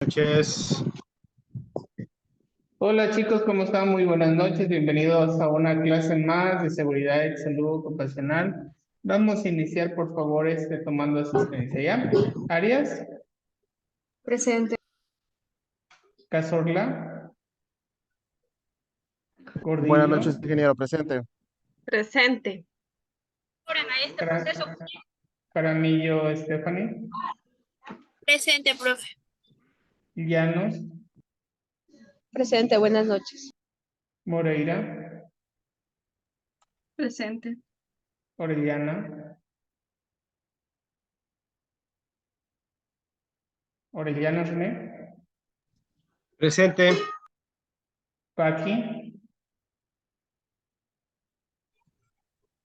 Noches. Hola chicos, ¿cómo están? Muy buenas noches, bienvenidos a una clase más de seguridad y salud ocupacional. Vamos a iniciar, por favor, tomando asistencia, ¿ya? Arias, Presente. Cazorla, Buenas Gordillo, noches, ingeniero presente. Presente. Cara- Caramillo, Stephanie, Presente, profe. Llanos, Presente, buenas noches. Moreira, Presente. Orellana, Orellana René, Presente. Paqui,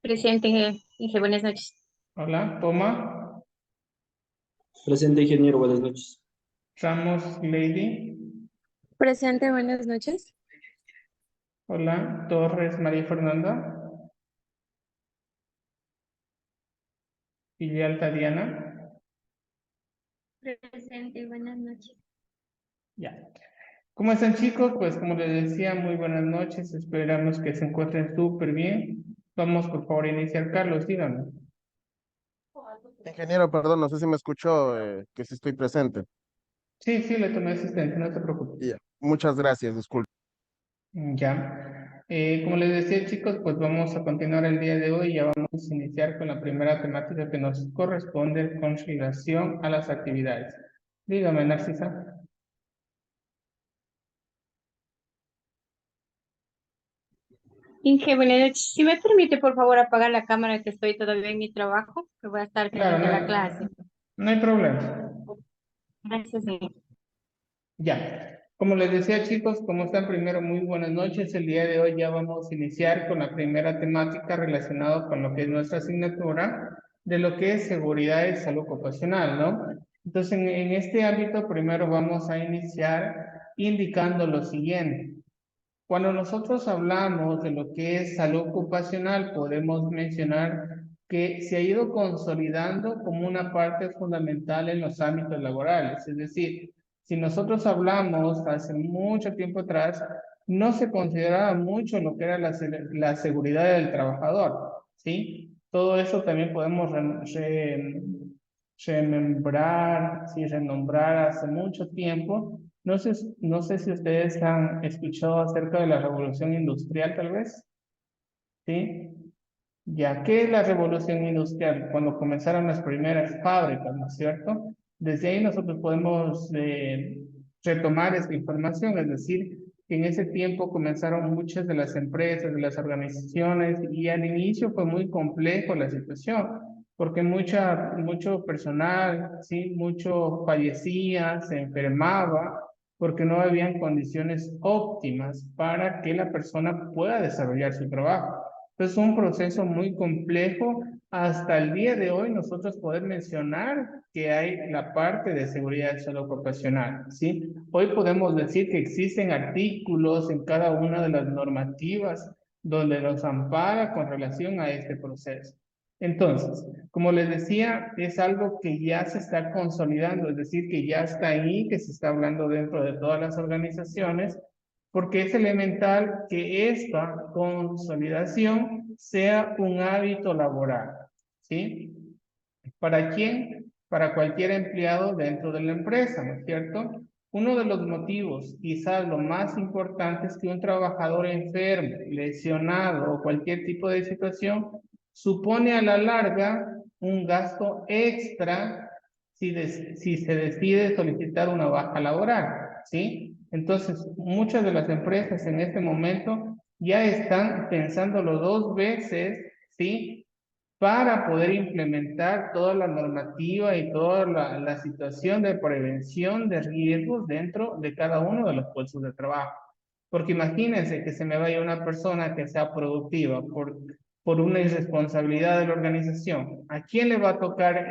Presente, dije buenas noches. hola, Poma, Presente, ingeniero, buenas noches. Ramos Lady, Presente, buenas noches. hola, Torres María Fernanda, Villalta Diana, Presente, buenas noches. ya. ¿Cómo están chicos? Pues como les decía, muy buenas noches. Esperamos que se encuentren súper bien. Vamos por favor a iniciar. Carlos, dígame. Ingeniero, perdón, no sé si me escuchó, que sí estoy presente. Sí, sí, le tomé asistencia, no se preocupe. Ya. Muchas gracias, disculpe. Ya. Como les decía chicos, pues vamos a continuar el día de hoy. Ya vamos a iniciar con la primera temática que nos corresponde con relación a las actividades. Dígame, Narcisa. Inge, buenas noches. Si me permite, por favor, apagar la cámara que estoy todavía en mi trabajo, que voy a estar Claro, pendiente de la clase. no hay problema. Gracias, Inge. Ya, como les decía chicos, como están primero, muy buenas noches. El día de hoy ya vamos a iniciar con la primera temática relacionada con lo que es nuestra asignatura de lo que es seguridad y salud ocupacional, ¿no? Entonces, en este ámbito, primero vamos a iniciar indicando lo siguiente. Cuando nosotros hablamos de lo que es salud ocupacional, podemos mencionar que se ha ido consolidando como una parte fundamental en los ámbitos laborales. Es decir, si nosotros hablamos hace mucho tiempo atrás, no se consideraba mucho lo que era la seguridad del trabajador, ¿sí? Todo eso también podemos remembrar, sí, renombrar hace mucho tiempo. No sé si ustedes han escuchado acerca de la revolución industrial, tal vez, ¿sí? Ya, ¿qué es la revolución industrial? Cuando comenzaron las primeras fábricas, ¿no es cierto? Desde ahí nosotros podemos retomar esta información, es decir, que en ese tiempo comenzaron muchas de las empresas, de las organizaciones, y al inicio fue muy complejo la situación, porque mucho personal, ¿sí? Mucho fallecía, se enfermaba, porque no habían condiciones óptimas para que la persona pueda desarrollar su trabajo. Es un proceso muy complejo. Hasta el día de hoy nosotros podemos mencionar que hay la parte de seguridad salud ocupacional, ¿sí? Hoy podemos decir que existen artículos en cada una de las normativas donde nos ampara con relación a este proceso. Entonces, como les decía, es algo que ya se está consolidando, es decir, que ya está ahí, que se está hablando dentro de todas las organizaciones, porque es elemental que esta consolidación sea un hábito laboral, ¿sí? ¿Para quién? Para cualquier empleado dentro de la empresa, ¿no es cierto? Uno de los motivos, quizás lo más importante, es que un trabajador enfermo, lesionado o cualquier tipo de situación supone a la larga un gasto extra si se decide solicitar una baja laboral, ¿sí? Entonces, muchas de las empresas en este momento ya están pensándolo dos veces, ¿sí? Para poder implementar toda la normativa y toda la situación de prevención de riesgos dentro de cada uno de los puestos de trabajo. Porque imagínense que se me vaya una persona que sea productiva por una irresponsabilidad de la organización. ¿A quién le va a tocar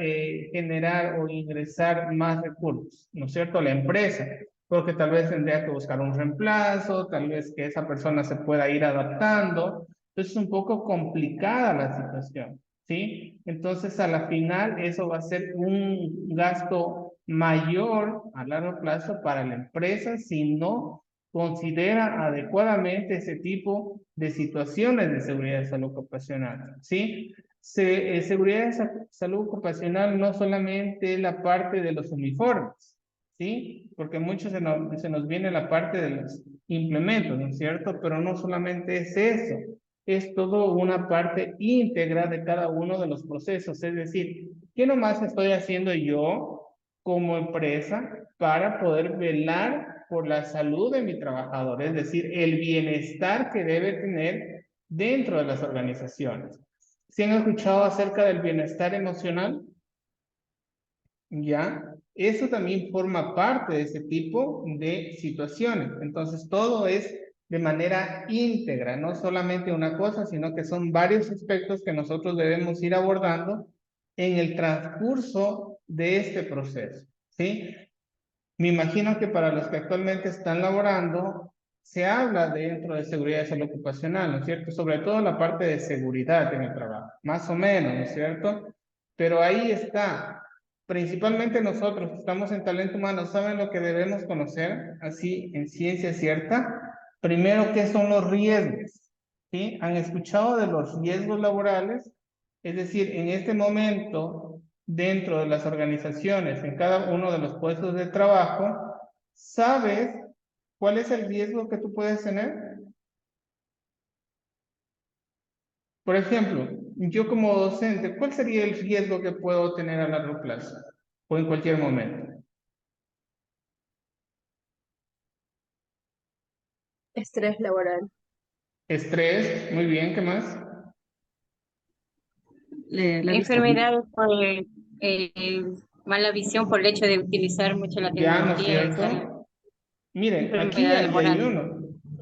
generar o ingresar más recursos? ¿No es cierto? A la empresa. Porque tal vez tendría que buscar un reemplazo, tal vez que esa persona se pueda ir adaptando. Entonces es un poco complicada la situación. ¿Sí? Entonces, a la final, eso va a ser un gasto mayor a largo plazo para la empresa si no considera adecuadamente ese tipo de situaciones de seguridad de salud ocupacional, ¿sí? Seguridad de salud ocupacional no solamente la parte de los uniformes, ¿sí? Porque muchos se nos viene la parte de los implementos, ¿no es cierto? Pero no solamente es eso, es todo una parte íntegra de cada uno de los procesos, es decir, ¿qué nomás estoy haciendo yo como empresa para poder velar por la salud de mi trabajador? Es decir, el bienestar que debe tener dentro de las organizaciones. ¿Sí han escuchado acerca del bienestar emocional? ¿Ya? Eso también forma parte de ese tipo de situaciones. Entonces, todo es de manera íntegra, no solamente una cosa, sino que son varios aspectos que nosotros debemos ir abordando en el transcurso de este proceso, ¿sí? Me imagino que para los que actualmente están laborando, se habla dentro de seguridad de salud ocupacional, ¿no es cierto? Sobre todo la parte de seguridad en el trabajo, más o menos, ¿no es cierto? Pero ahí está. Principalmente nosotros que estamos en talento humano, ¿saben lo que debemos conocer? Así, en ciencia cierta. Primero, ¿qué son los riesgos? ¿Sí? ¿Han escuchado de los riesgos laborales? Es decir, en este momento, dentro de las organizaciones, en cada uno de los puestos de trabajo, ¿sabes cuál es el riesgo que tú puedes tener? Por ejemplo, yo como docente, ¿cuál sería el riesgo que puedo tener a largo plazo o en cualquier momento? Estrés laboral. Estrés, muy bien, ¿qué más? La vista. Enfermedades por mala visión por el hecho de utilizar mucho la Ya, ¿no es tecnología, cierto? Miren, aquí enfermedad ya hay laboral. uno.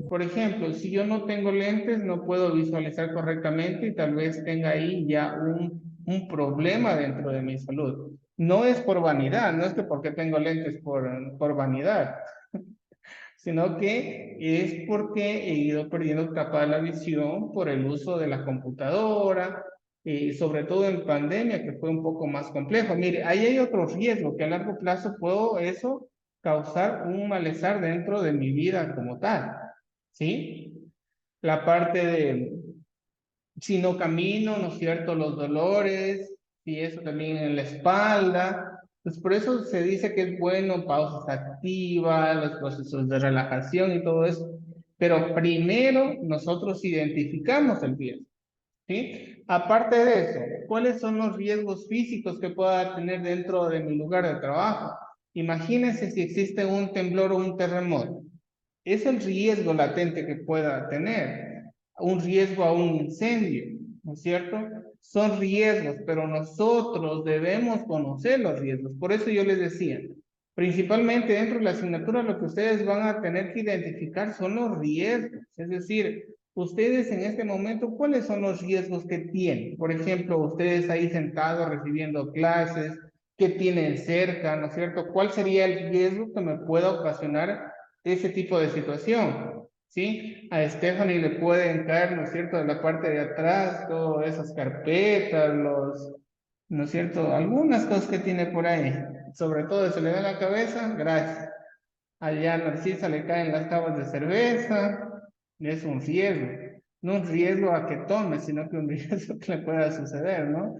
Por ejemplo, si yo no tengo lentes, no puedo visualizar correctamente y tal vez tenga ahí ya un problema dentro de mi salud. No es por vanidad, no es que porque tengo lentes por vanidad, sino que es porque he ido perdiendo capa de la visión por el uso de la computadora, y sobre todo en pandemia, que fue un poco más complejo. Mire, ahí hay otro riesgo, que a largo plazo puedo eso causar un malestar dentro de mi vida como tal, ¿sí? La parte de, si no camino, ¿no es cierto? Los dolores, y eso también en la espalda. Pues por eso se dice que es bueno pausas activas, los procesos de relajación y todo eso. Pero primero nosotros identificamos el riesgo, ¿sí? Aparte de eso, ¿cuáles son los riesgos físicos que pueda tener dentro de mi lugar de trabajo? Imagínense si existe un temblor o un terremoto. Es el riesgo latente que pueda tener, un riesgo a un incendio, ¿no es cierto? Son riesgos, pero nosotros debemos conocer los riesgos. Por eso yo les decía, principalmente dentro de la asignatura lo que ustedes van a tener que identificar son los riesgos. Es decir, ustedes en este momento, ¿cuáles son los riesgos que tienen? Por ejemplo, ustedes ahí sentados recibiendo clases, ¿qué tienen cerca, no es cierto? ¿Cuál sería el riesgo que me pueda ocasionar ese tipo de situación? ¿Sí? A Stephanie le pueden caer, ¿no es cierto?, de la parte de atrás, todas esas carpetas, ¿no es cierto?, algunas cosas que tiene por ahí. Sobre todo, se le da en la cabeza, gracias. Allá a Narcisa le caen las tabas de cerveza, es un riesgo. No un riesgo a que tome, sino que un riesgo que le pueda suceder, ¿no?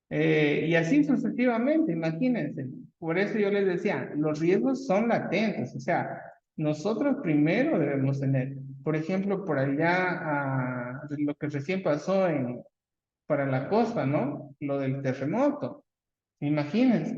Y así sucesivamente, imagínense. Por eso yo les decía, los riesgos son latentes, o sea, nosotros primero debemos tener, por ejemplo, por allá, lo que recién pasó para la costa, ¿no? Lo del terremoto. Imagínense,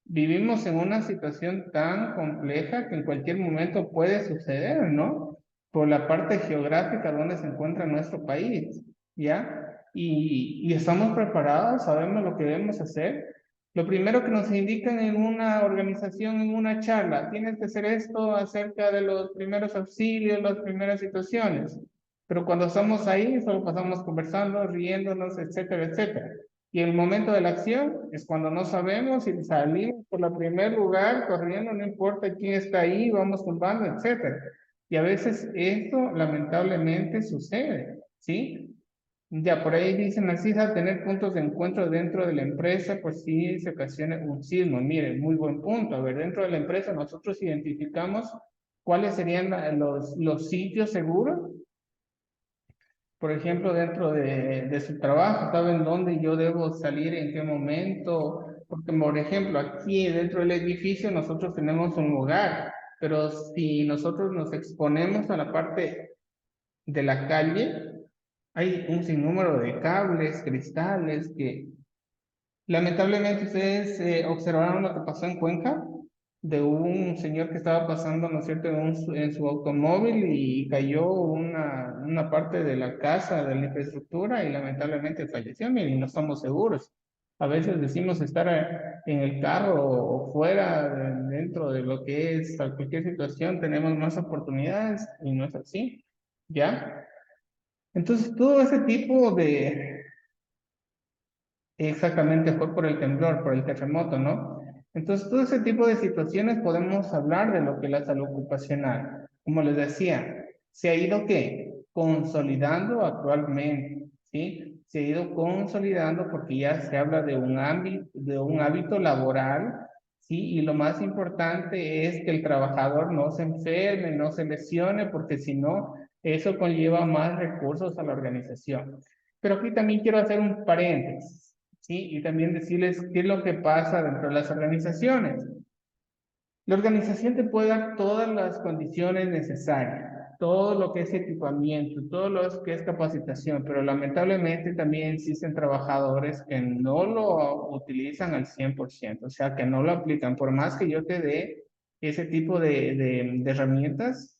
vivimos en una situación tan compleja que en cualquier momento puede suceder, ¿no? Por la parte geográfica donde se encuentra nuestro país, ¿ya? Y estamos preparados, sabemos lo que debemos hacer. Lo primero que nos indican en una organización, en una charla, tienes que hacer esto acerca de los primeros auxilios, las primeras situaciones. Pero cuando estamos ahí, solo pasamos conversando, riéndonos, etcétera, etcétera. Y el momento de la acción es cuando no sabemos y salimos por el primer lugar corriendo, no importa quién está ahí, vamos tumbando, etcétera. Y a veces esto lamentablemente sucede, ¿sí? Ya, por ahí dicen así, a tener puntos de encuentro dentro de la empresa, pues sí se ocasiona un sismo. Mire, muy buen punto. A ver, dentro de la empresa nosotros identificamos cuáles serían los sitios seguros. Por ejemplo, dentro de su trabajo, ¿saben dónde yo debo salir, en qué momento? Porque, por ejemplo, aquí dentro del edificio nosotros tenemos un lugar, pero si nosotros nos exponemos a la parte de la calle, hay un sinnúmero de cables, cristales que lamentablemente ustedes observaron lo que pasó en Cuenca, de un señor que estaba pasando, ¿no es cierto?, en su automóvil y cayó una parte de la casa, de la infraestructura y lamentablemente falleció. Miren, y no estamos seguros. A veces decimos estar en el carro o fuera, dentro de lo que es cualquier situación, tenemos más oportunidades y no es así, ¿ya? Entonces, todo ese tipo de, exactamente, fue por el temblor, por el terremoto, ¿no? Entonces, todo ese tipo de situaciones podemos hablar de lo que es la salud ocupacional. Como les decía, se ha ido, ¿qué? Consolidando actualmente, ¿sí? Se ha ido consolidando porque ya se habla de un hábito laboral, ¿sí? Y lo más importante es que el trabajador no se enferme, no se lesione, porque si no, eso conlleva más recursos a la organización. Pero aquí también quiero hacer un paréntesis. ¿Sí? Y también decirles qué es lo que pasa dentro de las organizaciones. La organización te puede dar todas las condiciones necesarias, todo lo que es equipamiento, todo lo que es capacitación, pero lamentablemente también existen trabajadores que no lo utilizan al 100%, o sea, que no lo aplican. Por más que yo te dé ese tipo de herramientas,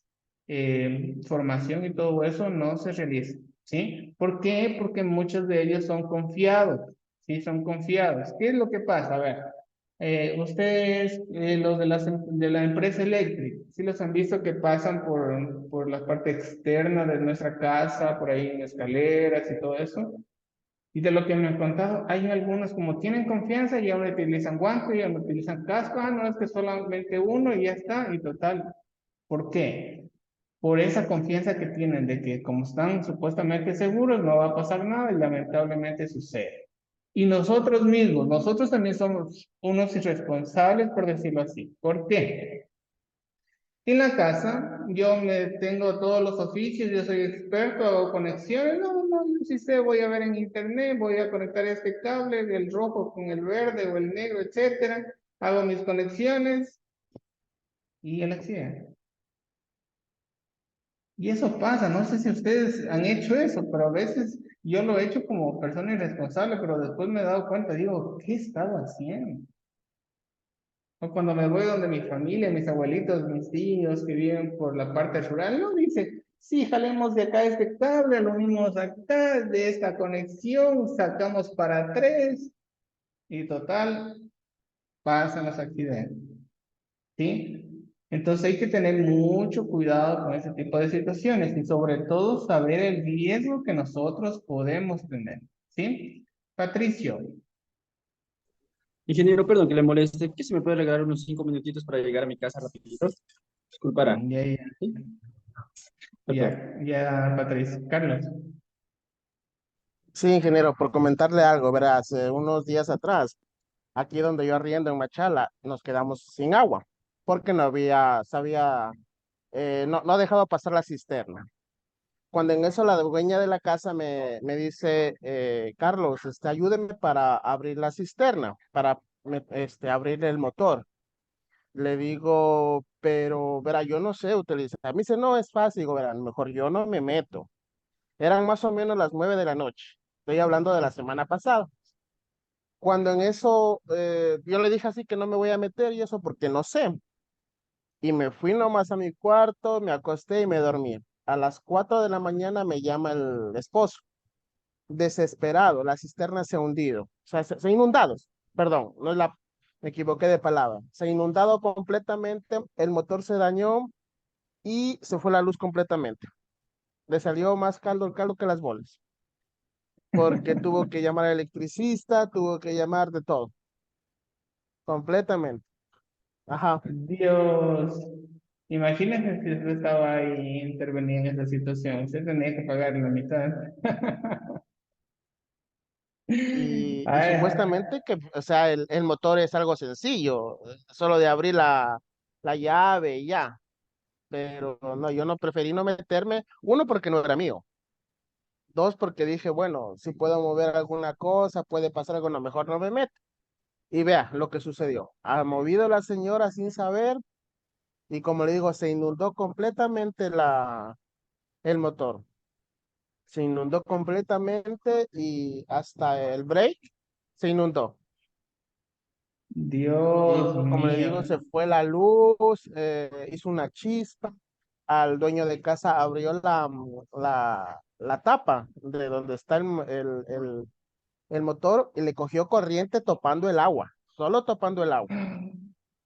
formación y todo eso, no se realiza. ¿Sí? ¿Por qué? Porque muchos de ellos son confiados. Sí, son confiados. ¿Qué es lo que pasa? A ver, ustedes, los de la empresa eléctrica, sí los han visto que pasan por la parte externa de nuestra casa, por ahí en escaleras y todo eso. Y de lo que me han contado, hay algunos como tienen confianza y ahora utilizan guantes, ya no utilizan casco, ah, no, es que solamente uno y ya está, y total. ¿Por qué? Por esa confianza que tienen de que como están supuestamente seguros, no va a pasar nada y lamentablemente sucede. Y nosotros mismos, nosotros también somos unos irresponsables, por decirlo así. ¿Por qué? En la casa, yo me tengo todos los oficios, yo soy experto, hago conexiones, no, yo sí sé, voy a ver en internet, voy a conectar este cable del rojo con el verde o el negro, etcétera, hago mis conexiones y el accidente. Y eso pasa, no sé si ustedes han hecho eso, pero a veces yo lo he hecho como persona irresponsable, pero después me he dado cuenta, digo, ¿qué estaba haciendo? O cuando me voy donde mi familia, mis abuelitos, mis tíos que viven por la parte rural, no dice, sí, jalemos de acá este cable, lo unimos acá, de esta conexión, sacamos para tres, y total, pasan los accidentes. ¿Sí? Entonces hay que tener mucho cuidado con ese tipo de situaciones y sobre todo saber el riesgo que nosotros podemos tener. ¿Sí? Patricio. Ingeniero, perdón que le moleste, ¿que se me puede regalar unos 5 minutitos para llegar a mi casa rapidito? Disculpará. Ya, ya, ¿Sí? Perfecto. ya, Patricio. Carlos. Sí, ingeniero, por comentarle algo, verás, unos días atrás, aquí donde yo arriendo en Machala, nos quedamos sin agua, porque no había, no ha dejado pasar la cisterna. Cuando en eso la dueña de la casa me dice, Carlos, ayúdeme para abrir la cisterna, para abrir el motor. Le digo, pero, verá, yo no sé utilizar. Me dice, no, es fácil, digo, verá, mejor yo no me meto. Eran más o menos las 9 de la noche. Estoy hablando de la semana pasada. Cuando en eso, yo le dije así que no me voy a meter y eso porque no sé. Y me fui nomás a mi cuarto, me acosté y me dormí. A las 4 de la mañana me llama el esposo, desesperado, la cisterna se ha hundido, o sea, se ha inundado, perdón, no es la, me equivoqué de palabra, se ha inundado completamente, el motor se dañó y se fue la luz completamente. Le salió más caldo el caldo que las bolas, porque tuvo que llamar al electricista, tuvo que llamar de todo, completamente. Ajá. Dios. Imagínense si usted estaba ahí intervenía en esa situación. Usted tenía que pagar la mitad. Y Ay, supuestamente que, o sea, el motor es algo sencillo, solo de abrir la llave y ya. Pero no, yo no preferí no meterme, uno porque no era mío, dos porque dije, bueno, si puedo mover alguna cosa, puede pasar algo, no, mejor no me meto. Y vea lo que sucedió. Ha movido la señora sin saber y como le digo, se inundó completamente el motor. Se inundó completamente y hasta el brake se inundó. Y Dios como le mío. digo, se fue la luz, hizo una chispa. Al dueño de casa abrió la tapa de donde está el motor y le cogió corriente topando el agua, solo topando el agua, para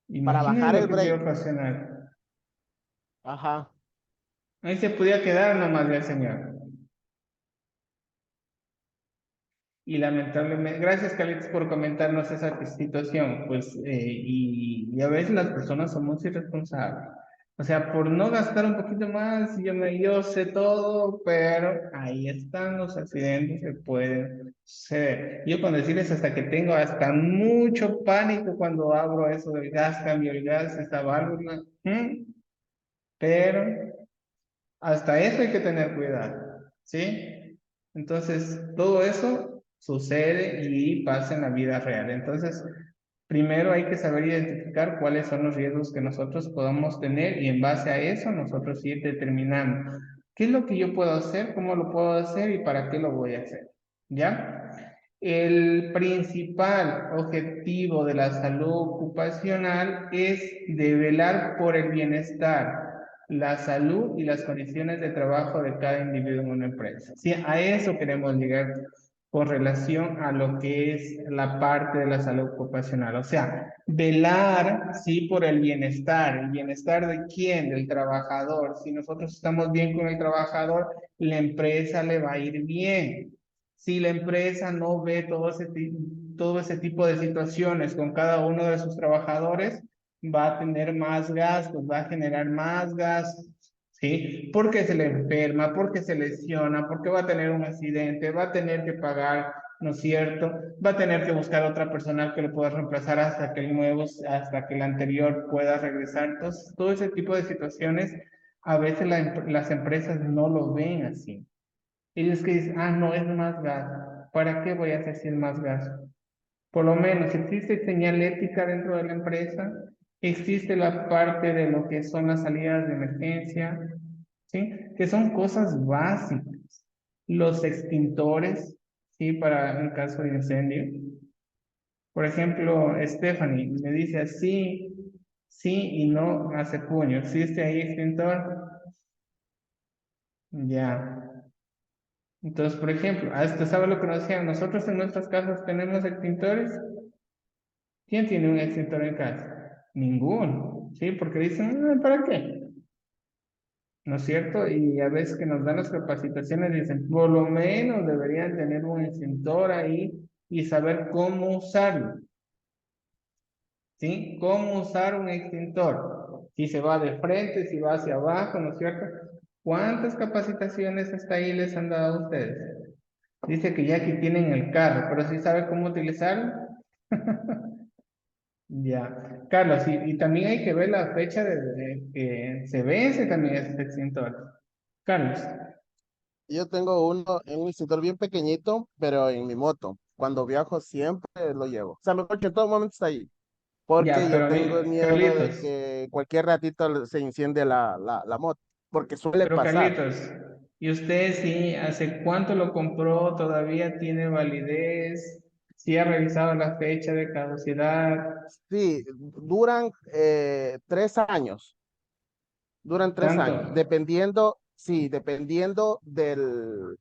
Imaginen bajar lo el que puede brake. ocasionar. Ajá. Ahí se podía quedar nomás el señor. Y lamentablemente, gracias Carlitos por comentarnos esa situación, pues, y a veces las personas somos irresponsables. O sea, por no gastar un poquito más, yo sé todo, pero ahí están los accidentes que pueden suceder. Yo con decirles hasta que tengo hasta mucho pánico cuando abro eso del gas, cambio el gas, esta válvula, pero hasta eso hay que tener cuidado, ¿sí? Entonces, todo eso sucede y pasa en la vida real. Entonces, primero hay que saber identificar cuáles son los riesgos que nosotros podamos tener y en base a eso nosotros ir determinando qué es lo que yo puedo hacer, cómo lo puedo hacer y para qué lo voy a hacer. ¿Ya? El principal objetivo de la salud ocupacional es de velar por el bienestar, la salud y las condiciones de trabajo de cada individuo en una empresa. Sí, a eso queremos llegar con relación a lo que es la parte de la salud ocupacional. O sea, velar, sí, por el bienestar. ¿El bienestar de quién? Del trabajador. Si nosotros estamos bien con el trabajador, la empresa le va a ir bien. Si la empresa no ve todo ese tipo de situaciones con cada uno de sus trabajadores, va a tener más gastos, va a generar más gastos, ¿sí? Porque se le enferma, porque se lesiona, porque va a tener un accidente, va a tener que pagar, ¿no es cierto? Va a tener que buscar otra persona que lo pueda reemplazar hasta que el nuevo, hasta que el anterior pueda regresar. Entonces, todo ese tipo de situaciones, a veces las empresas no lo ven así. Ellos que dicen, ah, no, es más gasto. ¿Para qué voy a hacer si es más gasto? Por lo menos existe señal ética dentro de la empresa, existe la parte de lo que son las salidas de emergencia, ¿sí? Que son cosas básicas. Los extintores, ¿sí? Para un caso de incendio. Por ejemplo, Stephanie me dice así, sí y no hace puño. ¿Existe ahí extintor? Ya. Entonces, por ejemplo, ¿usted sabe lo que nos decían? Nosotros en nuestras casas tenemos extintores. ¿Quién tiene un extintor en casa? Ninguno, ¿sí? Porque dicen, "Ah, ¿para qué? ¿No es cierto? Y a veces que nos dan las capacitaciones dicen, por lo menos deberían tener un extintor ahí y saber cómo usarlo, ¿sí? Cómo usar un extintor. Si se va de frente, si va hacia abajo, ¿no es cierto? ¿Cuántas capacitaciones hasta ahí les han dado a ustedes? Dice que ya aquí tienen el carro, pero si sabe cómo utilizarlo. Ya, Carlos, y también hay que ver la fecha de que se vence también ese extintor. Carlos, Yo tengo un extintor bien pequeñito, pero en mi moto. Cuando viajo siempre lo llevo. O sea, mejor que en todo momento está ahí. ya, Porque yo pero tengo el miedo de Carlitos, que cualquier ratito se enciende la moto. Porque suele pero pasar. Carlitos, ¿y usted sí, hace cuánto lo compró? ¿Todavía tiene validez? ¿Sí ha revisado la fecha de caducidad? Sí, duran 3 años. Duran tres ¿Tanto? años. Dependiendo, sí, dependiendo del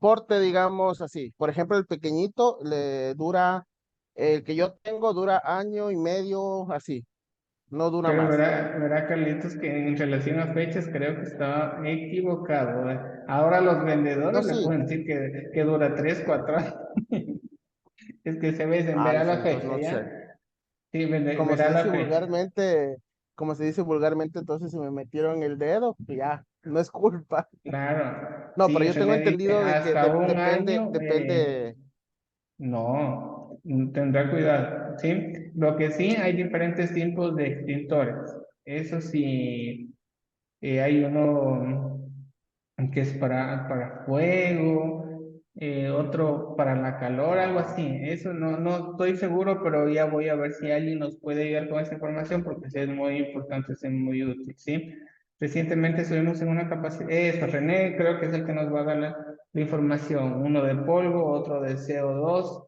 porte, digamos así. Por ejemplo, el pequeñito le dura, el que yo tengo dura año y medio, así. No dura Pero más. verá, Carlitos, que en relación a fechas creo que estaba equivocado. Ahora los No, vendedores le sí. pueden decir que dura 3, 4 años. Es que se ve, Ah, verá la entonces fecha, no sé. ¿ya? Sí, Como se verá la dice fecha. vulgarmente, como se dice vulgarmente, entonces se me metieron el dedo, y ya, no es culpa. Claro, No, pero sí, yo se tengo le dice entendido de que hasta un depende, año, depende, no, tendrá cuidado, ¿sí? Lo que sí, hay diferentes tipos de extintores. Eso sí, hay uno que es para fuego, otro para la calor, algo así. Eso no estoy seguro, pero ya voy a ver si alguien nos puede ayudar con esa información porque sí es muy importante, es muy útil, ¿sí? Recientemente estuvimos en una capacidad, eso, René creo que es el que nos va a dar la información, uno de polvo, otro de CO2,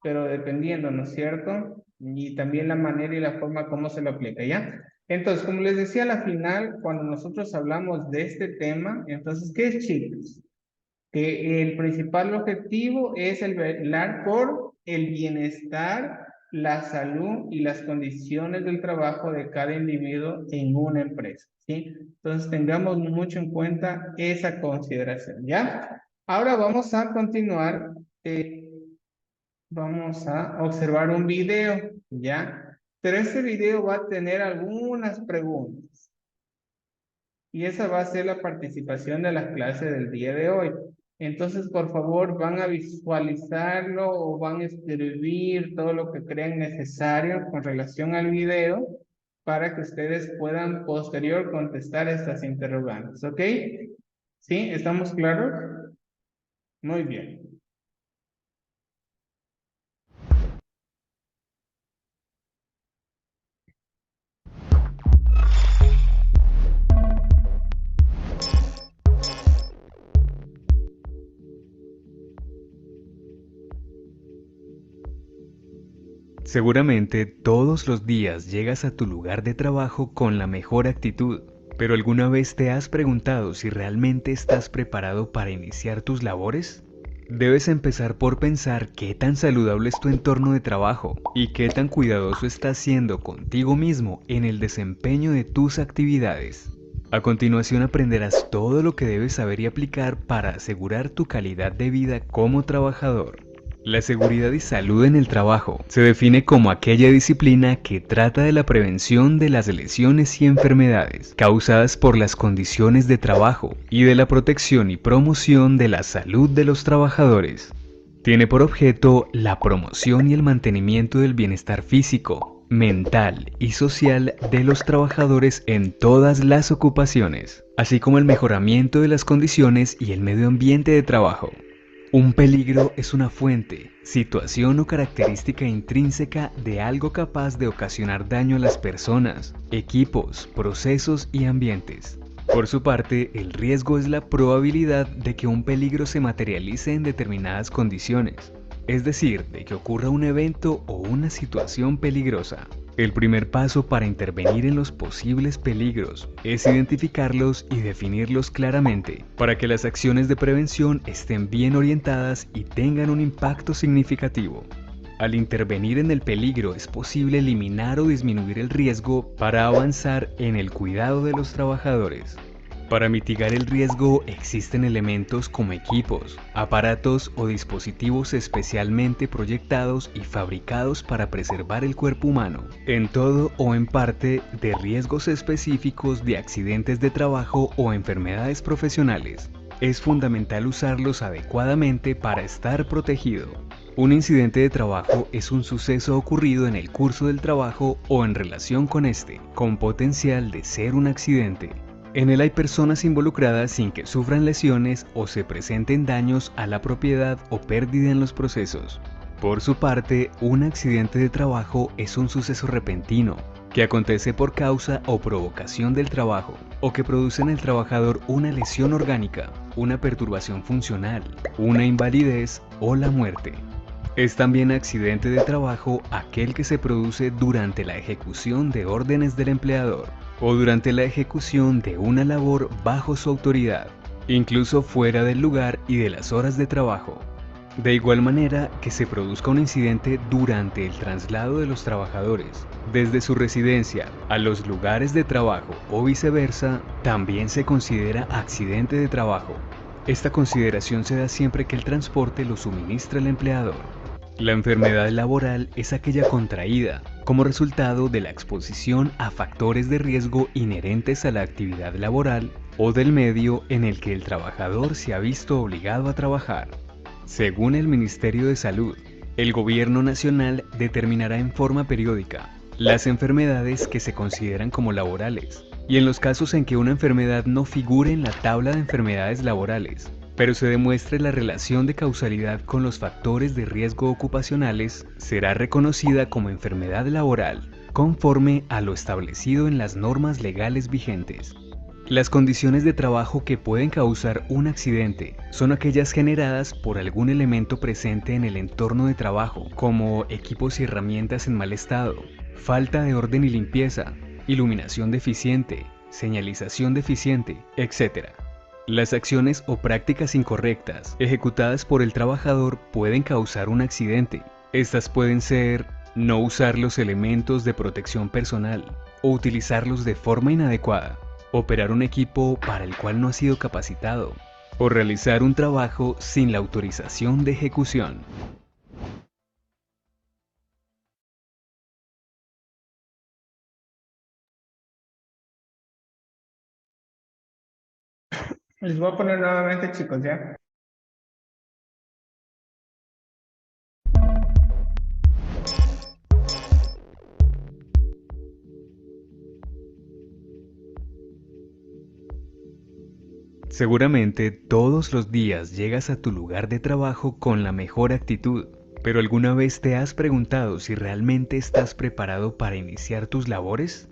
pero dependiendo, ¿no es cierto? Y también la manera y la forma como se lo aplica, ¿ya? Entonces, como les decía, a la final, cuando nosotros hablamos de este tema, entonces, ¿qué es, chicos? Que el principal objetivo es el velar por el bienestar, la salud y las condiciones del trabajo de cada individuo en una empresa, ¿sí? Entonces, tengamos mucho en cuenta esa consideración, ¿ya? Ahora vamos a continuar, vamos a observar un video, ¿ya? Pero este video va a tener algunas preguntas. Y esa va a ser la participación de las clases del día de hoy. Entonces, por favor, van a visualizarlo o van a escribir todo lo que crean necesario con relación al video para que ustedes puedan posterior contestar estas interrogantes, ¿ok? ¿Sí? ¿Estamos claros? Muy bien. Seguramente todos los días llegas a tu lugar de trabajo con la mejor actitud, pero ¿alguna vez te has preguntado si realmente estás preparado para iniciar tus labores? Debes empezar por pensar qué tan saludable es tu entorno de trabajo y qué tan cuidadoso estás siendo contigo mismo en el desempeño de tus actividades. A continuación aprenderás todo lo que debes saber y aplicar para asegurar tu calidad de vida como trabajador. La seguridad y salud en el trabajo se define como aquella disciplina que trata de la prevención de las lesiones y enfermedades causadas por las condiciones de trabajo y de la protección y promoción de la salud de los trabajadores. Tiene por objeto la promoción y el mantenimiento del bienestar físico, mental y social de los trabajadores en todas las ocupaciones, así como el mejoramiento de las condiciones y el medio ambiente de trabajo. Un peligro es una fuente, situación o característica intrínseca de algo capaz de ocasionar daño a las personas, equipos, procesos y ambientes. Por su parte, el riesgo es la probabilidad de que un peligro se materialice en determinadas condiciones, es decir, de que ocurra un evento o una situación peligrosa. El primer paso para intervenir en los posibles peligros es identificarlos y definirlos claramente para que las acciones de prevención estén bien orientadas y tengan un impacto significativo. Al intervenir en el peligro es posible eliminar o disminuir el riesgo para avanzar en el cuidado de los trabajadores. Para mitigar el riesgo existen elementos como equipos, aparatos o dispositivos especialmente proyectados y fabricados para preservar el cuerpo humano, en todo o en parte, de riesgos específicos de accidentes de trabajo o enfermedades profesionales. Es fundamental usarlos adecuadamente para estar protegido. Un incidente de trabajo es un suceso ocurrido en el curso del trabajo o en relación con este, con potencial de ser un accidente. En él hay personas involucradas sin que sufran lesiones o se presenten daños a la propiedad o pérdida en los procesos. Por su parte, un accidente de trabajo es un suceso repentino, que acontece por causa o provocación del trabajo, o que produce en el trabajador una lesión orgánica, una perturbación funcional, una invalidez o la muerte. Es también accidente de trabajo aquel que se produce durante la ejecución de órdenes del empleador o durante la ejecución de una labor bajo su autoridad, incluso fuera del lugar y de las horas de trabajo. De igual manera que se produzca un incidente durante el traslado de los trabajadores, desde su residencia a los lugares de trabajo o viceversa, también se considera accidente de trabajo. Esta consideración se da siempre que el transporte lo suministra el empleador. La enfermedad laboral es aquella contraída como resultado de la exposición a factores de riesgo inherentes a la actividad laboral o del medio en el que el trabajador se ha visto obligado a trabajar. Según el Ministerio de Salud, el Gobierno Nacional determinará en forma periódica las enfermedades que se consideran como laborales y en los casos en que una enfermedad no figure en la tabla de enfermedades laborales, pero se demuestre la relación de causalidad con los factores de riesgo ocupacionales, será reconocida como enfermedad laboral, conforme a lo establecido en las normas legales vigentes. Las condiciones de trabajo que pueden causar un accidente son aquellas generadas por algún elemento presente en el entorno de trabajo, como equipos y herramientas en mal estado, falta de orden y limpieza, iluminación deficiente, señalización deficiente, etc. Las acciones o prácticas incorrectas ejecutadas por el trabajador pueden causar un accidente. Estas pueden ser no usar los elementos de protección personal o utilizarlos de forma inadecuada, operar un equipo para el cual no ha sido capacitado o realizar un trabajo sin la autorización de ejecución. Les voy a poner nuevamente, chicos, ¿ya? Seguramente todos los días llegas a tu lugar de trabajo con la mejor actitud, pero ¿alguna vez te has preguntado si realmente estás preparado para iniciar tus labores?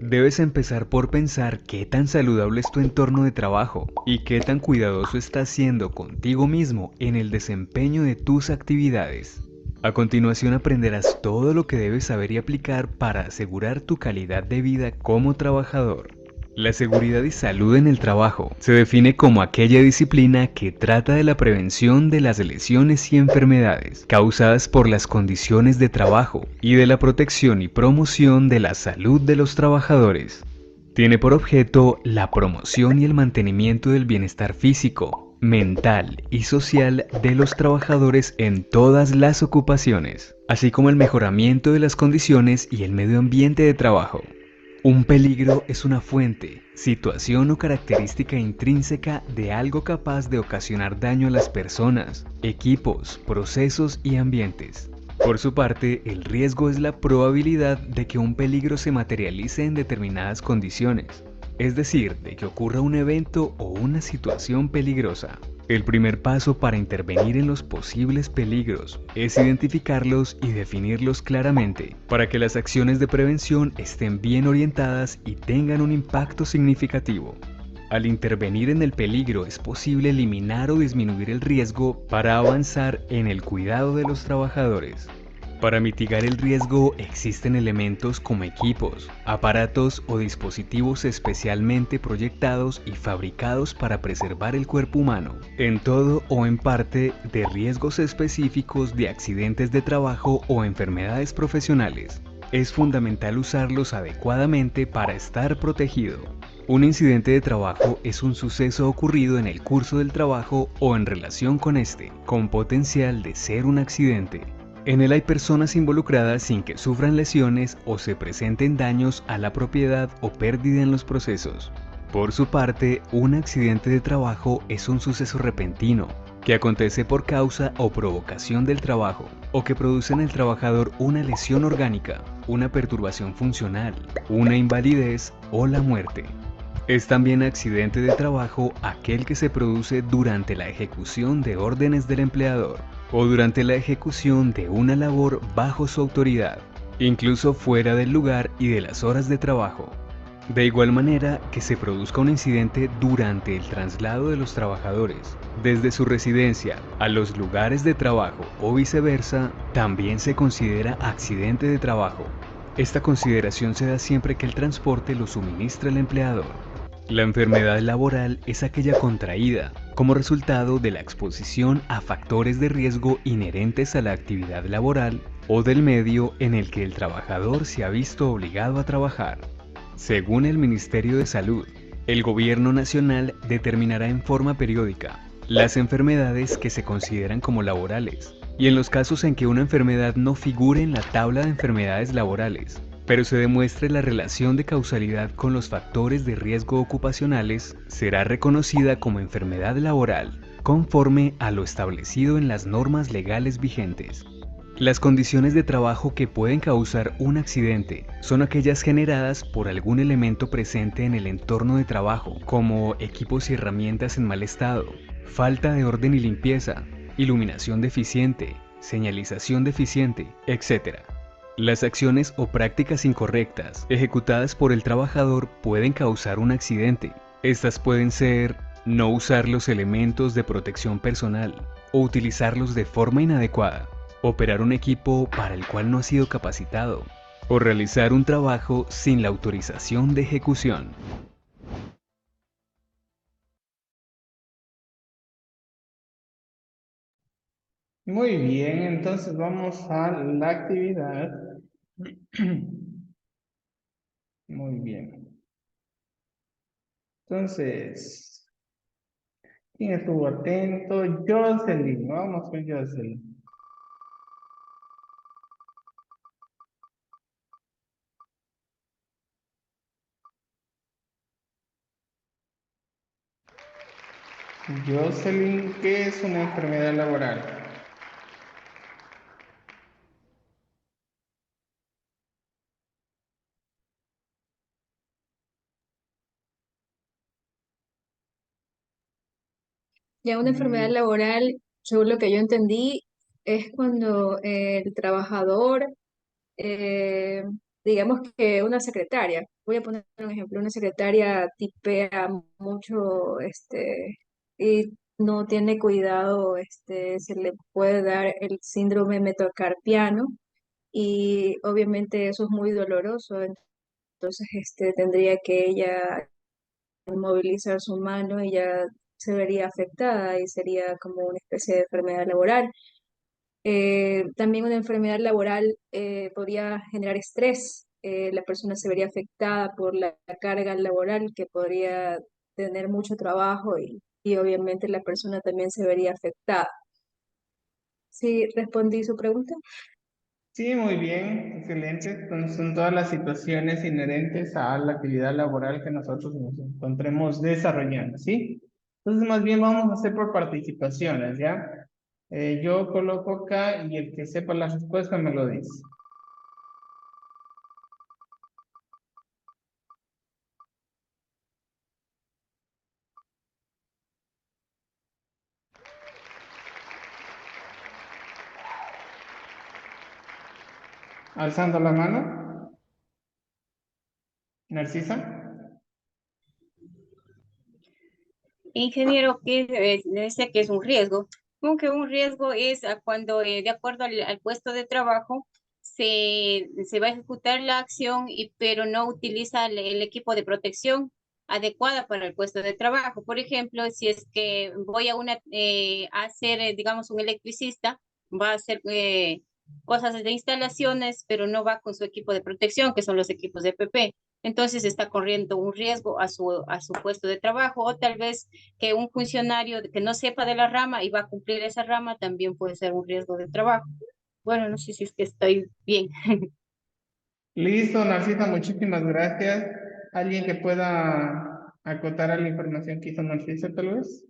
Debes empezar por pensar qué tan saludable es tu entorno de trabajo y qué tan cuidadoso estás siendo contigo mismo en el desempeño de tus actividades. A continuación aprenderás todo lo que debes saber y aplicar para asegurar tu calidad de vida como trabajador. La seguridad y salud en el trabajo se define como aquella disciplina que trata de la prevención de las lesiones y enfermedades causadas por las condiciones de trabajo y de la protección y promoción de la salud de los trabajadores. Tiene por objeto la promoción y el mantenimiento del bienestar físico, mental y social de los trabajadores en todas las ocupaciones, así como el mejoramiento de las condiciones y el medio ambiente de trabajo. Un peligro es una fuente, situación o característica intrínseca de algo capaz de ocasionar daño a las personas, equipos, procesos y ambientes. Por su parte, el riesgo es la probabilidad de que un peligro se materialice en determinadas condiciones, es decir, de que ocurra un evento o una situación peligrosa. El primer paso para intervenir en los posibles peligros es identificarlos y definirlos claramente para que las acciones de prevención estén bien orientadas y tengan un impacto significativo. Al intervenir en el peligro es posible eliminar o disminuir el riesgo para avanzar en el cuidado de los trabajadores. Para mitigar el riesgo existen elementos como equipos, aparatos o dispositivos especialmente proyectados y fabricados para preservar el cuerpo humano, en todo o en parte, de riesgos específicos de accidentes de trabajo o enfermedades profesionales. Es fundamental usarlos adecuadamente para estar protegido. Un incidente de trabajo es un suceso ocurrido en el curso del trabajo o en relación con este, con potencial de ser un accidente. En él hay personas involucradas sin que sufran lesiones o se presenten daños a la propiedad o pérdida en los procesos. Por su parte, un accidente de trabajo es un suceso repentino, que acontece por causa o provocación del trabajo, o que produce en el trabajador una lesión orgánica, una perturbación funcional, una invalidez o la muerte. Es también accidente de trabajo aquel que se produce durante la ejecución de órdenes del empleador o durante la ejecución de una labor bajo su autoridad, incluso fuera del lugar y de las horas de trabajo. De igual manera que se produzca un incidente durante el traslado de los trabajadores desde su residencia a los lugares de trabajo o viceversa, también se considera accidente de trabajo. Esta consideración se da siempre que el transporte lo suministra el empleador. La enfermedad laboral es aquella contraída como resultado de la exposición a factores de riesgo inherentes a la actividad laboral o del medio en el que el trabajador se ha visto obligado a trabajar. Según el Ministerio de Salud, el Gobierno Nacional determinará en forma periódica las enfermedades que se consideran como laborales y en los casos en que una enfermedad no figure en la tabla de enfermedades laborales, pero se demuestre la relación de causalidad con los factores de riesgo ocupacionales, será reconocida como enfermedad laboral, conforme a lo establecido en las normas legales vigentes. Las condiciones de trabajo que pueden causar un accidente son aquellas generadas por algún elemento presente en el entorno de trabajo, como equipos y herramientas en mal estado, falta de orden y limpieza, iluminación deficiente, señalización deficiente, etc. Las acciones o prácticas incorrectas ejecutadas por el trabajador pueden causar un accidente. Estas pueden ser no usar los elementos de protección personal o utilizarlos de forma inadecuada, operar un equipo para el cual no ha sido capacitado o realizar un trabajo sin la autorización de ejecución. Muy bien, entonces vamos a la actividad. Muy bien. Entonces, ¿quién estuvo atento? Jocelyn, vamos con Jocelyn. Jocelyn, ¿qué es una enfermedad laboral? Ya una enfermedad laboral, según lo que yo entendí, es cuando el trabajador, eh, digamos que una secretaria, voy a poner un ejemplo, una secretaria tipea mucho, y no tiene cuidado, se le puede dar el síndrome metacarpiano y obviamente eso es muy doloroso, entonces, tendría que ella movilizar su mano y ya se vería afectada y sería como una especie de enfermedad laboral. También una enfermedad laboral podría generar estrés. La persona se vería afectada por la carga laboral que podría tener mucho trabajo y obviamente la persona también se vería afectada. ¿Sí respondí su pregunta? Sí, muy bien, excelente. Entonces, son todas las situaciones inherentes a la actividad laboral que nosotros nos encontremos desarrollando, ¿sí? Entonces, más bien vamos a hacer por participaciones, ¿ya? Yo coloco acá y el que sepa la respuesta me lo dice. Alzando la mano. Narcisa. Ingeniero, que dice que es un riesgo. Como que un riesgo es cuando, de acuerdo al puesto de trabajo, se va a ejecutar la acción, pero no utiliza el equipo de protección adecuada para el puesto de trabajo. Por ejemplo, si es que voy a ser, digamos, un electricista, va a hacer cosas de instalaciones, pero no va con su equipo de protección, que son los equipos de EPP. Entonces está corriendo un riesgo a su puesto de trabajo, o tal vez que un funcionario que no sepa de la rama y va a cumplir esa rama también puede ser un riesgo de trabajo. Bueno, no sé si es que estoy bien. Listo, Narcisa, muchísimas gracias. ¿Alguien que pueda acotar a la información que hizo Narcisa, tal vez?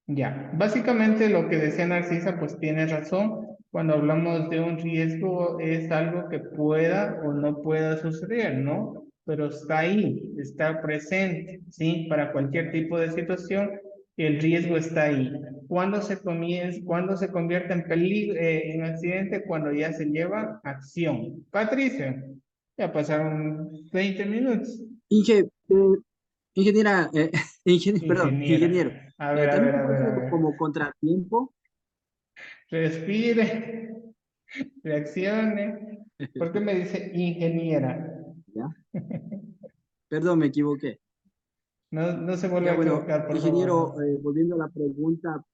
Ya, básicamente lo que decía Narcisa, pues tiene razón. Cuando hablamos de un riesgo es algo que pueda o no pueda suceder, ¿no? Pero está ahí, está presente, ¿sí? Para cualquier tipo de situación, el riesgo está ahí. ¿Cuándo se comienza, cuándo se convierte en peligro, en accidente? Cuando ya se lleva acción. Patricia, ya pasaron 20 minutos. Inge- eh, ingeniera, perdón, ingeniero, Ingeniera. A ver, a también ver, se a puede ver, ser a ver. como contratiempo, Respire, reaccione. ¿Por qué me dice ingeniera? ¿ya? Perdón, me equivoqué. No, no se vuelva Ya a bueno, equivocar, por ingeniero, favor. volviendo a la pregunta,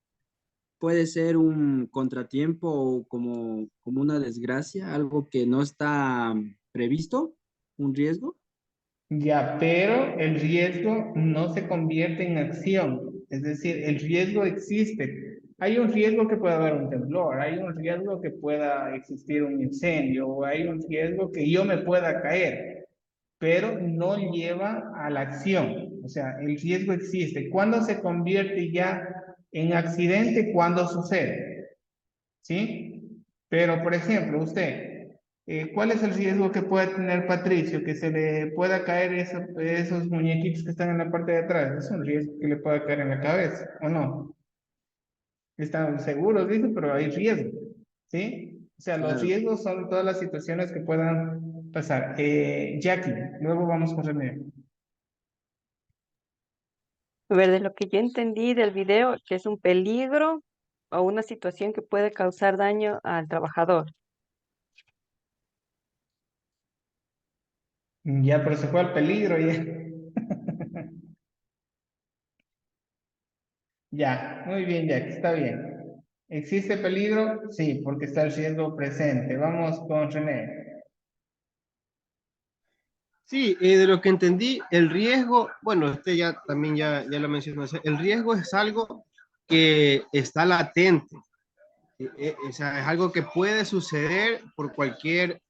¿puede ser un contratiempo o como una desgracia, algo que no está previsto, un riesgo? Ya, pero el riesgo no se convierte en acción. Es decir, el riesgo existe. Hay un riesgo que pueda haber un temblor, hay un riesgo que pueda existir un incendio, o hay un riesgo que yo me pueda caer, pero no lleva a la acción. O sea, el riesgo existe. ¿Cuándo se convierte ya en accidente? Cuando sucede. ¿Sí? Pero, por ejemplo, usted, ¿cuál es el riesgo que puede tener Patricio? Que se le pueda caer esos muñequitos que están en la parte de atrás. Es un riesgo que le pueda caer en la cabeza, ¿o no? Están seguros, dice, pero hay riesgo, ¿sí? O sea, los Claro. riesgos son todas las situaciones que puedan pasar. Jackie, luego vamos con René. A ver, de lo que yo entendí del video, que es un peligro o una situación que puede causar daño al trabajador. Ya, pero se fue al peligro, ya. Ya, muy bien, Jackie, está bien. ¿Existe peligro? Sí, porque está el riesgo presente. Vamos con René. Sí, de lo que entendí, el riesgo, bueno, este ya también ya lo mencionó, o sea, el riesgo es algo que está latente, o sea, es algo que puede suceder por cualquier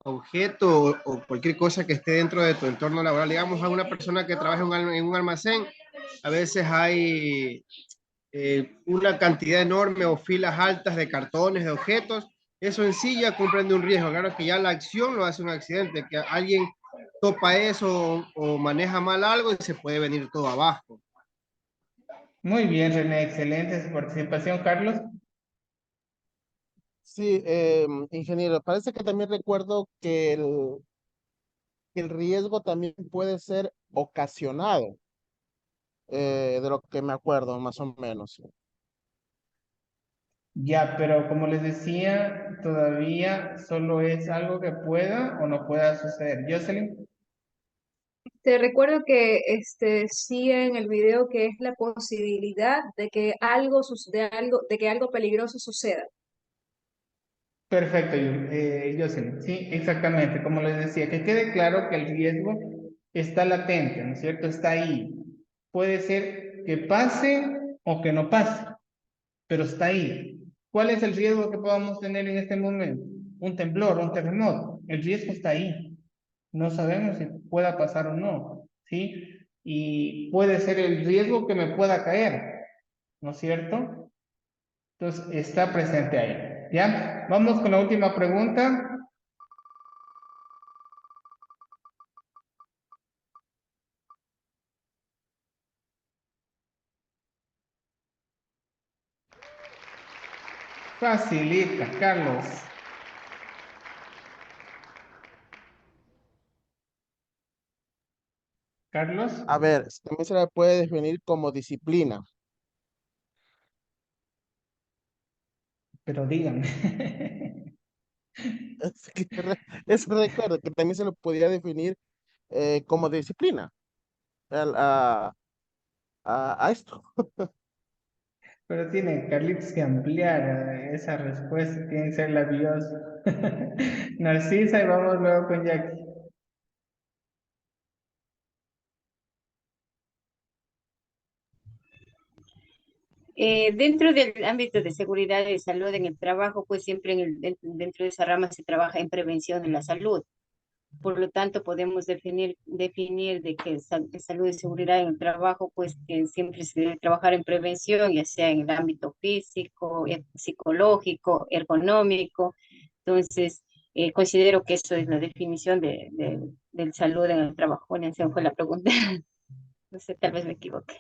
objeto o cualquier cosa que esté dentro de tu entorno laboral. Digamos, a una persona que trabaja en un almacén, a veces hay una cantidad enorme o filas altas de cartones, de objetos. Eso en sí ya comprende un riesgo. Claro que ya la acción lo hace un accidente, que alguien topa eso o maneja mal algo y se puede venir todo abajo. Muy bien, René, excelente su participación, Carlos. Sí, ingeniero, parece que también recuerdo que el riesgo también puede ser ocasionado, de lo que me acuerdo, más o menos. Ya, pero como les decía, todavía solo es algo que pueda o no pueda suceder. Jocelyn, Te recuerdo que sí en el video que es la posibilidad de que de que algo peligroso suceda. perfecto, Jocelyn. Sí, exactamente. Como les decía, que quede claro que el riesgo está latente, ¿no es cierto? Está ahí. Puede ser que pase o que no pase, pero está ahí. ¿Cuál es el riesgo que podamos tener en este momento? Un temblor, un terremoto. El riesgo está ahí. No sabemos si pueda pasar o no, ¿sí? Y puede ser el riesgo que me pueda caer, ¿no es cierto? Entonces, está presente ahí, ¿ya? Vamos con la última pregunta. Facilita, Carlos. Carlos, A ver, también se la puede definir como disciplina. pero dígame. Es que eso recuerdo que también se lo podía definir como disciplina al- a, a esto. Pero tiene Carlitos que ampliar esa respuesta, tiene que ser labioso. Narcisa, y vamos luego con Jackie. Dentro del ámbito de seguridad y salud en el trabajo, pues siempre dentro de esa rama se trabaja en prevención de la salud. Por lo tanto, podemos definir de que salud y seguridad en el trabajo, pues que siempre se debe trabajar en prevención, ya sea en el ámbito físico, psicológico, ergonómico. Entonces, considero que eso es la definición del salud en el trabajo. Bueno, esa fue la pregunta. No sé, tal vez me equivoqué.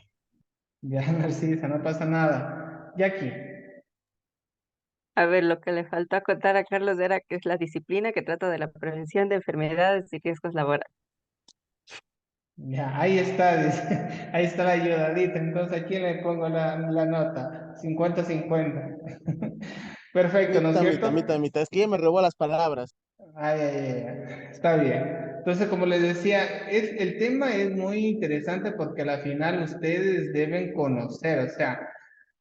Ya, Narcisa, no pasa nada. Jackie. A ver, lo que le faltó contar a Carlos era que es la disciplina que trata de la prevención de enfermedades y riesgos laborales. Ya, ahí está, dice, ahí está la ayudadita. Entonces, ¿a quién le pongo la nota? 50-50. Perfecto, ¿no es Mitad, mitad, cierto? mitad, mitad. Es que ella me robó las palabras. Ay, ay, ay, está bien. Entonces, como les decía, el tema es muy interesante porque al final ustedes deben conocer, o sea,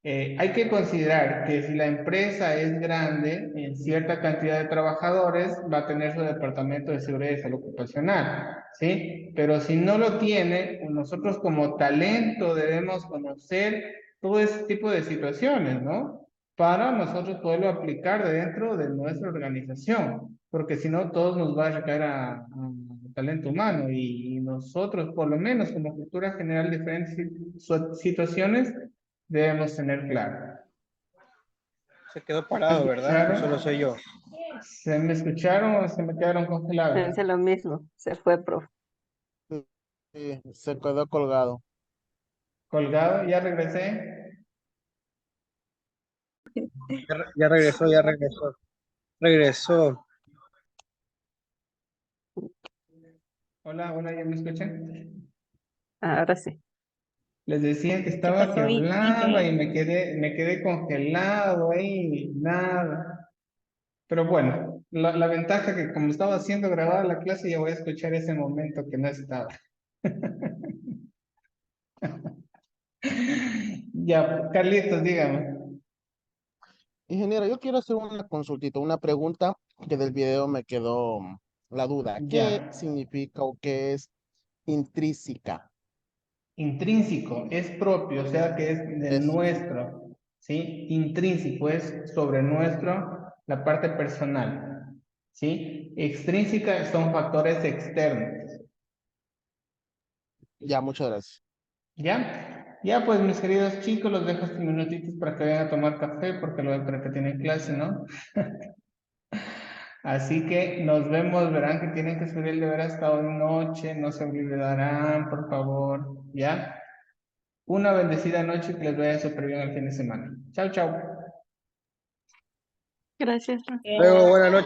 Hay que considerar que si la empresa es grande, en cierta cantidad de trabajadores, va a tener su departamento de seguridad y salud ocupacional, ¿sí? Pero si no lo tiene, nosotros como talento debemos conocer todo ese tipo de situaciones, ¿no? Para nosotros poderlo aplicar dentro de nuestra organización, porque si no, todos nos va a recaer a talento humano y nosotros, por lo menos como cultura general, diferentes situaciones debemos tener claro. Se quedó parado, ¿verdad? ¿Escucharon? Solo soy yo. ¿Se me escucharon o se me quedaron congelados? Pensé lo mismo, se fue, profe. Sí, se quedó colgado. ¿Colgado? ¿Ya regresé? Ya regresó, ya regresó. Regresó. Hola, hola, ¿ya me escuchan? Ahora sí. Les decía que ¿Qué estaba que pasó, hablaba y Iker? me quedé congelado ahí, nada. Pero bueno, la ventaja que como estaba haciendo grabada la clase, ya voy a escuchar ese momento que no estaba. Ya, Carlitos, dígame. Ingeniero, yo quiero hacer una consultita, una pregunta que del video me quedó la duda. ¿Qué Ya. significa o qué es intrínseca? Intrínseco es propio, o sea que es de Es, nuestro, ¿sí? Intrínseco es sobre nuestro, la parte personal, ¿sí? Extrínseca son factores externos, ya, muchas gracias. ¿ya? Ya pues mis queridos chicos, los dejo estos minutitos para que vayan a tomar café porque luego creo que tienen clase, ¿no? Así que nos vemos, verán que tienen que subir el deber hasta hoy noche, no se olvidarán, por favor, ¿ya? Una bendecida noche y que les vaya súper bien el fin de semana. Chao, chao. Gracias, profe. Luego, buenas noches.